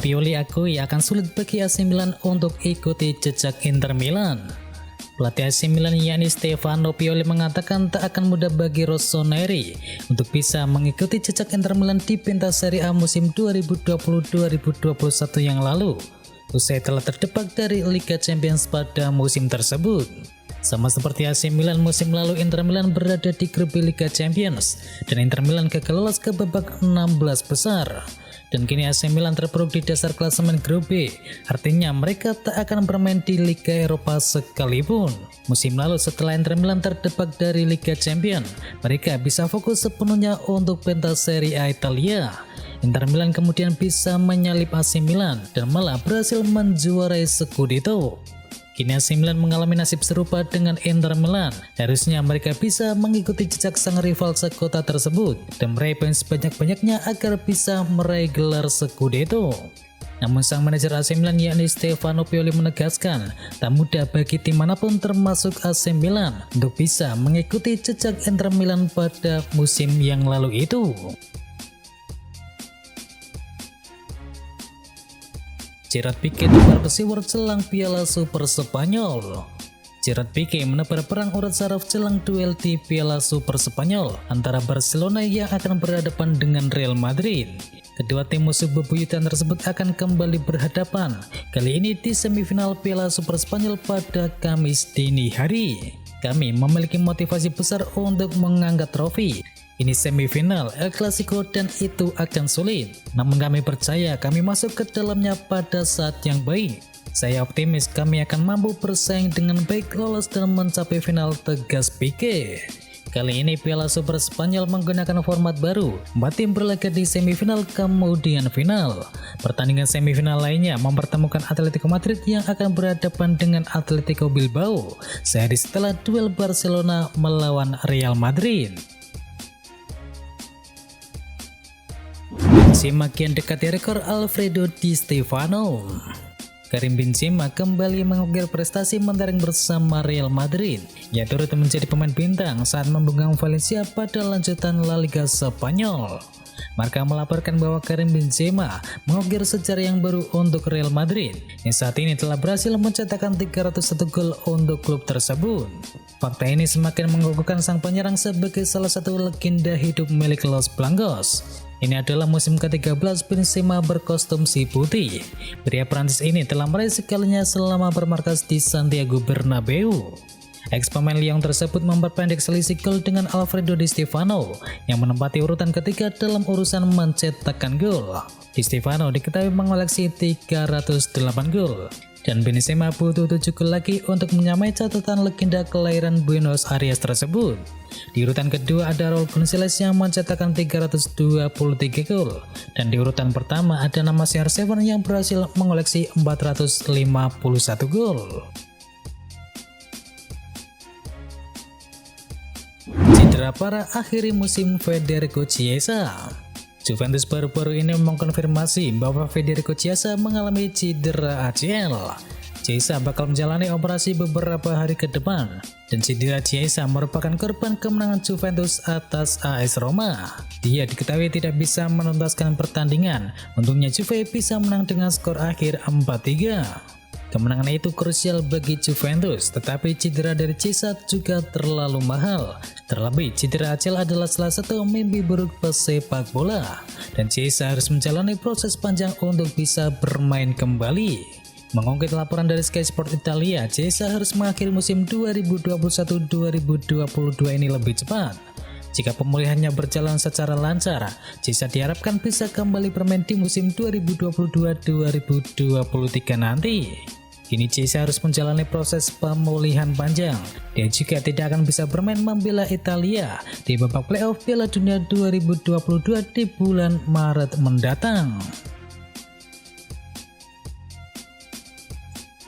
Pioli akui akan sulit bagi AC Milan untuk ikuti jejak Inter Milan. Pelatih AC Milan yakni Stefano Pioli mengatakan tak akan mudah bagi Rossoneri untuk bisa mengikuti jejak Inter Milan di pentas Serie A musim 2020-2021 yang lalu, usai telah terdepak dari Liga Champions pada musim tersebut. Sama seperti AC Milan musim lalu, Inter Milan berada di grup Liga Champions dan Inter Milan gagal lolos ke babak 16 besar. Dan kini AC Milan terpuruk di dasar klasemen grup B, artinya mereka tak akan bermain di Liga Eropa sekalipun. Musim lalu setelah Inter Milan terdepak dari Liga Champions, mereka bisa fokus sepenuhnya untuk pentas Serie A Italia. Inter Milan kemudian bisa menyalip AC Milan dan malah berhasil menjuarai Scudetto. Kini AC Milan mengalami nasib serupa dengan Inter Milan. Harusnya mereka bisa mengikuti jejak sang rival sekota tersebut dan meraih poin sebanyak-banyaknya agar bisa meraih gelar Scudetto. Namun sang manajer AC Milan yakni Stefano Pioli menegaskan tak mudah bagi tim manapun termasuk AC Milan untuk bisa mengikuti jejak Inter Milan pada musim yang lalu itu. Gerard Pique tebar pesiwar jelang Piala Super Spanyol. Gerard Pique menebar perang urat saraf jelang duel di Piala Super Spanyol antara Barcelona yang akan berhadapan dengan Real Madrid. Kedua tim musuh bebuyutan tersebut akan kembali berhadapan, kali ini di semifinal Piala Super Spanyol pada Kamis dini hari. Kami memiliki motivasi besar untuk mengangkat trofi. Ini semifinal El Clasico dan itu akan sulit. Namun kami percaya kami masuk ke dalamnya pada saat yang baik. Saya optimis kami akan mampu bersaing dengan baik, lolos dan mencapai final, tegas Pique. Kali ini Piala Super Spanyol menggunakan format baru. 4 tim berlaga di semifinal kemudian final. Pertandingan semifinal lainnya mempertemukan Atletico Madrid yang akan berhadapan dengan Atletico Bilbao sehari setelah duel Barcelona melawan Real Madrid. Benzema kian dekati rekor Alfredo Di Stefano. Karim Benzema kembali mengukir prestasi mentereng bersama Real Madrid. Ia turut menjadi pemain bintang saat membungkam Valencia pada lanjutan La Liga Spanyol. Marca melaporkan bahwa Karim Benzema mengukir sejarah yang baru untuk Real Madrid yang saat ini telah berhasil mencetakkan 301 gol untuk klub tersebut. Fakta ini semakin mengukuhkan sang penyerang sebagai salah satu legenda hidup milik Los Blancos. Ini adalah musim ke-13 Benzema berkostum si putih. Pria Prancis ini telah meraih sekalinya selama bermarkas di Santiago Bernabeu. Ex-pemain Lyon tersebut memperpendek selisih gol dengan Alfredo Di Stefano yang menempati urutan ketiga dalam urusan mencetakkan gol. Di Stefano diketahui mengoleksi 308 gol. Dan Benzema butuh 7 gol lagi untuk menyamai catatan legenda kelahiran Buenos Aires tersebut. Di urutan kedua ada Raul Gonzalez yang mencetakkan 323 gol. Dan di urutan pertama ada nama CR7 yang berhasil mengoleksi 451 gol. Cedera parah akhiri musim Federico Chiesa. Juventus baru-baru ini mengkonfirmasi bahwa Federico Chiesa mengalami cedera ACL. Chiesa bakal menjalani operasi beberapa hari ke depan, dan cedera Chiesa merupakan korban kemenangan Juventus atas AS Roma. Dia diketahui tidak bisa menuntaskan pertandingan, untungnya Juve bisa menang dengan skor akhir 4-3. Kemenangan itu krusial bagi Juventus, tetapi cedera dari Chiesa juga terlalu mahal. Terlebih, cedera ACL adalah salah satu mimpi buruk pesepak bola, dan Chiesa harus menjalani proses panjang untuk bisa bermain kembali. Mengungkit laporan dari Sky Sport Italia, Chiesa harus mengakhiri musim 2021-2022 ini lebih cepat. Jika pemulihannya berjalan secara lancar, Chiesa diharapkan bisa kembali bermain di musim 2022-2023 nanti. Kini Chiesa harus menjalani proses pemulihan panjang. Dia juga tidak akan bisa bermain membela Italia di babak playoff Piala Dunia 2022 di bulan Maret mendatang.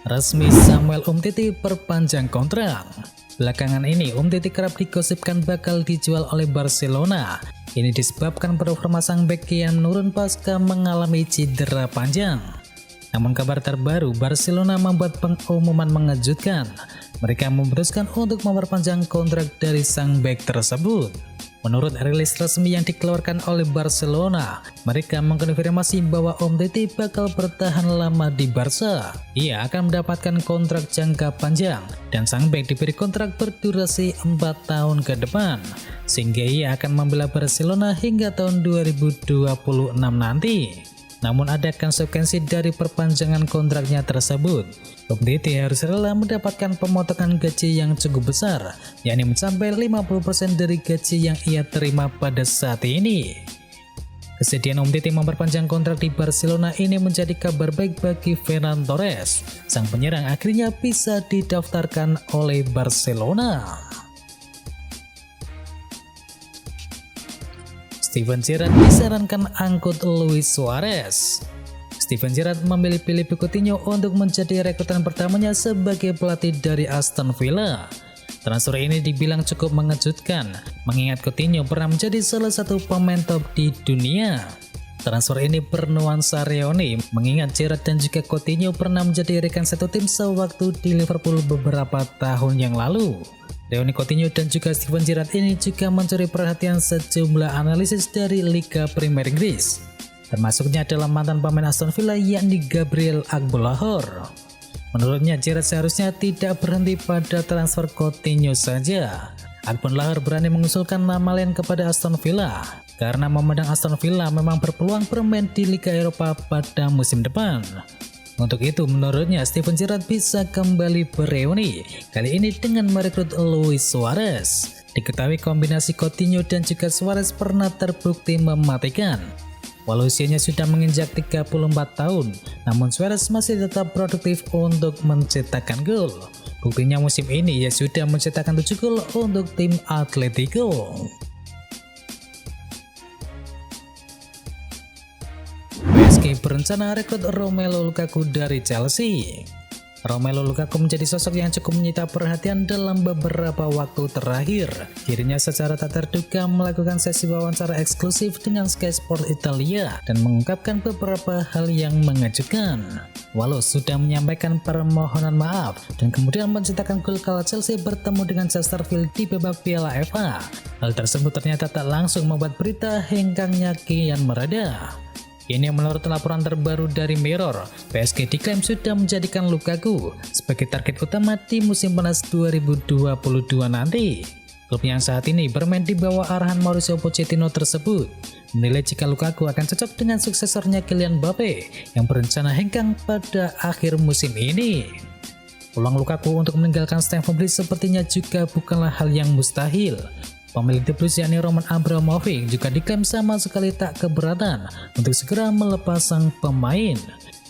Resmi Samuel Umtiti perpanjang kontrak. Belakangan ini Umtiti kerap digosipkan bakal dijual oleh Barcelona. Ini disebabkan performa sang bek yang menurun pasca mengalami cedera panjang. Namun kabar terbaru, Barcelona membuat pengumuman mengejutkan. Mereka memutuskan untuk memperpanjang kontrak dari sang bek tersebut. Menurut rilis resmi yang dikeluarkan oleh Barcelona, mereka mengkonfirmasi bahwa Umtiti bakal bertahan lama di Barca. Ia akan mendapatkan kontrak jangka panjang dan sang bek diberi kontrak berdurasi 4 tahun ke depan, sehingga ia akan membela Barcelona hingga tahun 2026 nanti. Namun ada konsekuensi dari perpanjangan kontraknya tersebut. Umtiti harus rela mendapatkan pemotongan gaji yang cukup besar, yakni mencapai 50% dari gaji yang ia terima pada saat ini. Kesediaan Umtiti memperpanjang kontrak di Barcelona ini menjadi kabar baik bagi Ferran Torres. Sang penyerang akhirnya bisa didaftarkan oleh Barcelona. Steven Gerrard disarankan angkut Luis Suarez. Steven Gerrard memilih Philippe Coutinho untuk menjadi rekrutan pertamanya sebagai pelatih dari Aston Villa. Transfer ini dibilang cukup mengejutkan, mengingat Coutinho pernah menjadi salah satu pemain top di dunia. Transfer ini bernuansa reuni, mengingat Gerrard dan juga Coutinho pernah menjadi rekan satu tim sewaktu di Liverpool beberapa tahun yang lalu. Reuni Coutinho dan juga Steven Gerrard ini juga mencuri perhatian sejumlah analisis dari Liga Premier Inggris. Termasuknya adalah mantan pemain Aston Villa yakni Gabriel Agbonlahor. Menurutnya Gerrard seharusnya tidak berhenti pada transfer Coutinho saja. Agbonlahor berani mengusulkan nama lain kepada Aston Villa karena memandang Aston Villa memang berpeluang bermain di Liga Eropa pada musim depan. Untuk itu menurutnya Steven Gerrard bisa kembali bereuni, kali ini dengan merekrut Luis Suarez. Diketahui kombinasi Coutinho dan juga Suarez pernah terbukti mematikan. Walau usianya sudah menginjak 34 tahun, namun Suarez masih tetap produktif untuk mencetakkan gol. Buktinya musim ini ia sudah mencetakkan 7 gol untuk tim Atletico. PSG berencana rekrut Romelu Lukaku dari Chelsea. Romelu Lukaku menjadi sosok yang cukup menyita perhatian dalam beberapa waktu terakhir. Dirinya secara tak terduga melakukan sesi wawancara eksklusif dengan Sky Sport Italia dan mengungkapkan beberapa hal yang mengejutkan. Walau sudah menyampaikan permohonan maaf dan kemudian mencetakkan gol kala Chelsea bertemu dengan Chesterfield di babak Piala FA, hal tersebut ternyata tak langsung membuat berita hengkangnya kian mereda. Ini menurut laporan terbaru dari Mirror, PSG diklaim sudah menjadikan Lukaku sebagai target utama di musim panas 2022 nanti. Klub yang saat ini bermain di bawah arahan Mauricio Pochettino tersebut menilai jika Lukaku akan cocok dengan suksesornya Kylian Mbappe yang berencana hengkang pada akhir musim ini. Peluang Lukaku untuk meninggalkan Stamford Bridge sepertinya juga bukanlah hal yang mustahil. Pemilik The Blues yakni Roman Abramovich juga diklaim sama sekali tak keberatan untuk segera melepas sang pemain.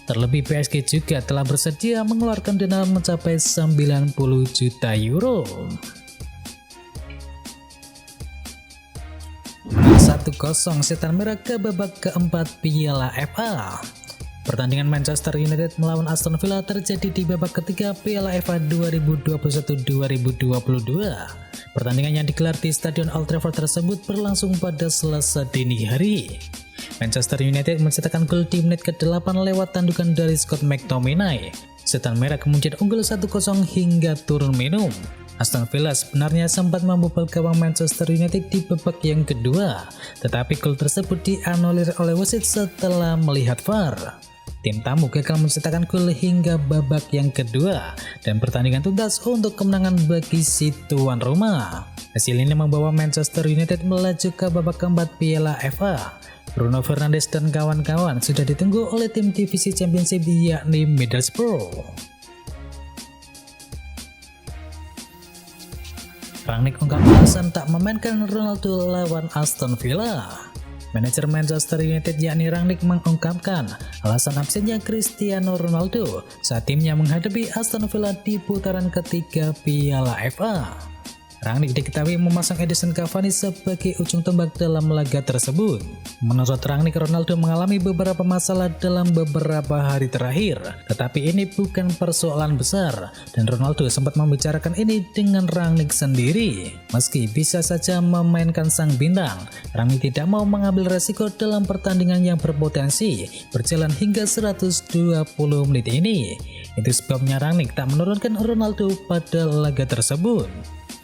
Terlebih PSG juga telah bersedia mengeluarkan dana mencapai 90 juta euro. 1-0 Setan Merah ke babak keempat Piala FA. Pertandingan Manchester United melawan Aston Villa terjadi di babak ketiga Piala FA 2021-2022. Pertandingan yang digelar di Stadion Old Trafford tersebut berlangsung pada Selasa dini hari. Manchester United mencetakkan gol di menit ke-8 lewat tandukan dari Scott McTominay. Setan Merah kemudian unggul 1-0 hingga turun minum. Aston Villa sebenarnya sempat membobol gawang Manchester United di babak yang kedua, tetapi gol tersebut dianulir oleh wasit setelah melihat VAR. Tim tamu gagal mencetakkan gol hingga babak yang kedua dan pertandingan tuntas untuk kemenangan bagi si tuan rumah. Hasil ini membawa Manchester United melaju ke babak keempat Piala FA. Bruno Fernandes dan kawan-kawan sudah ditunggu oleh tim divisi Championship yakni Middlesbrough. Rangnick ungkap alasan tak memainkan Ronaldo lawan Aston Villa. Manajer Manchester United yakni Rangnick mengungkapkan alasan absennya Cristiano Ronaldo saat timnya menghadapi Aston Villa di putaran ketiga Piala FA. Rangnick diketahui memasang Edinson Cavani sebagai ujung tombak dalam laga tersebut. Menurut Rangnick, Ronaldo mengalami beberapa masalah dalam beberapa hari terakhir, tetapi ini bukan persoalan besar dan Ronaldo sempat membicarakan ini dengan Rangnick sendiri. Meski bisa saja memainkan sang bintang, Rangnick tidak mau mengambil resiko dalam pertandingan yang berpotensi berjalan hingga 120 menit ini. Itu sebabnya Rangnick tak menurunkan Ronaldo pada laga tersebut.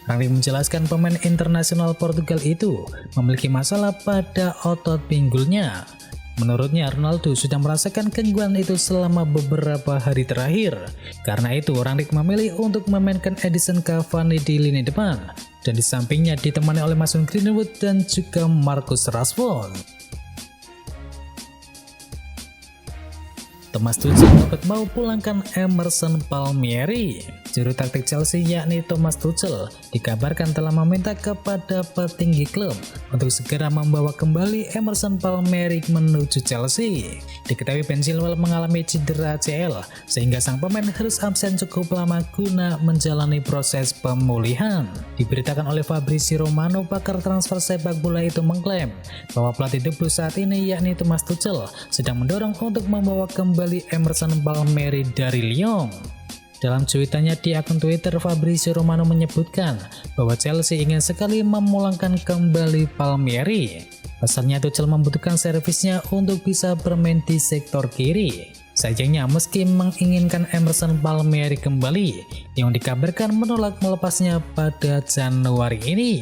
Rangnick menjelaskan pemain internasional Portugal itu memiliki masalah pada otot pinggulnya. Menurutnya, Ronaldo sudah merasakan gangguan itu selama beberapa hari terakhir. Karena itu, Rangnick memilih untuk memainkan Edinson Cavani di lini depan, dan di sampingnya ditemani oleh Mason Greenwood dan juga Marcus Rashford. Thomas Tuchel dapat mau pulangkan Emerson Palmieri. Juru taktik Chelsea yakni Thomas Tuchel dikabarkan telah meminta kepada petinggi klub untuk segera membawa kembali Emerson Palmieri menuju Chelsea. Diketahui Ben Chilwell mengalami cedera ACL sehingga sang pemain harus absen cukup lama guna menjalani proses pemulihan. Diberitakan oleh Fabrizio Romano, pakar transfer sepak bola itu mengklaim bahwa pelatih The Blues saat ini yakni Thomas Tuchel sedang mendorong untuk membawa kembali Emerson Palmieri dari Lyon. Dalam cuitannya di akun Twitter, Fabrizio Romano menyebutkan bahwa Chelsea ingin sekali memulangkan kembali Palmieri. Pasalnya Tuchel membutuhkan servisnya untuk bisa bermain di sektor kiri. Sayangnya meski menginginkan Emerson Palmieri kembali, yang dikabarkan menolak melepasnya pada Januari ini.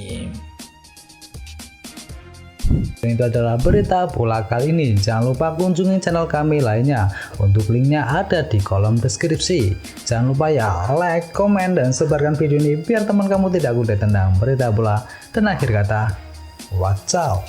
Dan itu adalah berita bola kali ini. Jangan lupa kunjungi channel kami lainnya. Untuk linknya ada di kolom deskripsi. Jangan lupa ya like, komen, dan sebarkan video ini biar teman kamu tidak kudet tentang berita bola. Dan akhir kata, wacau.